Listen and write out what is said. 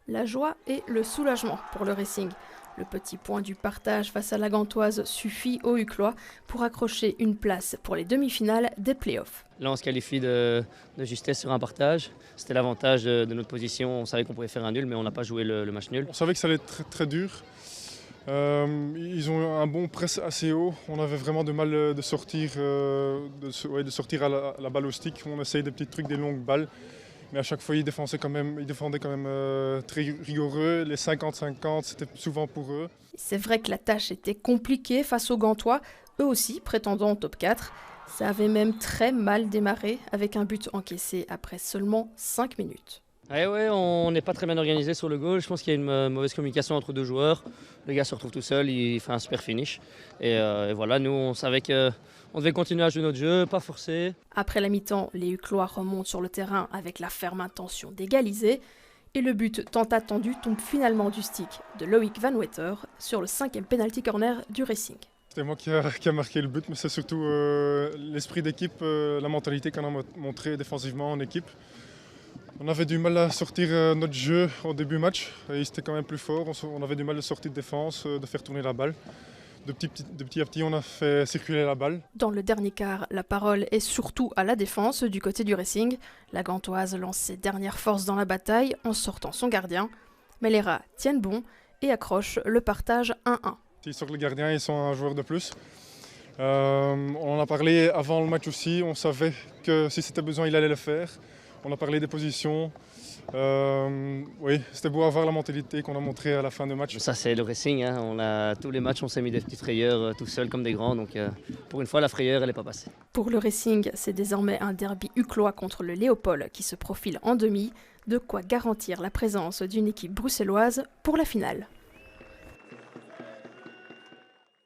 La joie et le soulagement pour le Racing. Le petit point du partage face à la Gantoise suffit aux Uclois pour accrocher une place pour les demi-finales des playoffs. Là, on se qualifie de justesse sur un partage. C'était l'avantage de notre position. On savait qu'on pouvait faire un nul, mais on n'a pas joué le match nul. On savait que ça allait être très, très dur. Ils ont un bon press assez haut. On avait vraiment de mal de sortir, de sortir à la balle au stick. On essaye des petits trucs, des longues balles. Mais à chaque fois, ils défendaient quand même très rigoureux. Les 50-50, c'était souvent pour eux. C'est vrai que la tâche était compliquée face aux Gantois, eux aussi prétendant au top 4. Ça avait même très mal démarré avec un but encaissé après seulement 5 minutes. Ouais, on n'est pas très bien organisé sur le goal. Je pense qu'il y a une mauvaise communication entre deux joueurs. Le gars se retrouve tout seul, il fait un super finish. Et voilà, nous, on savait qu'on devait continuer à jouer notre jeu, pas forcer. Après la mi-temps, les Uclois remontent sur le terrain avec la ferme intention d'égaliser. Et le but tant attendu tombe finalement du stick de Loïc Van Wetter sur le 5e penalty corner du Racing. C'était moi qui a marqué le but, mais c'est surtout l'esprit d'équipe, la mentalité qu'on a montré défensivement en équipe. On avait du mal à sortir notre jeu au début match, et ils étaient quand même plus forts. On avait du mal de sortir de défense, de faire tourner la balle. De petit à petit, on a fait circuler la balle. Dans le dernier quart, la parole est surtout à la défense du côté du Racing. La Gantoise lance ses dernières forces dans la bataille en sortant son gardien. Mais les rats tiennent bon et accrochent le partage 1-1. S'ils sortent le gardien, ils sont un joueur de plus. On en a parlé avant le match aussi. On savait que si c'était besoin, il allait le faire. On a parlé des positions. Oui, c'était beau à voir la mentalité qu'on a montrée à la fin du match. Ça, c'est le Racing. Tous les matchs, on s'est mis des petites frayeurs tout seul comme des grands. Donc pour une fois, la frayeur, elle n'est pas passée. Pour le Racing, c'est désormais un derby uclois contre le Léopold qui se profile en demi. De quoi garantir la présence d'une équipe bruxelloise pour la finale.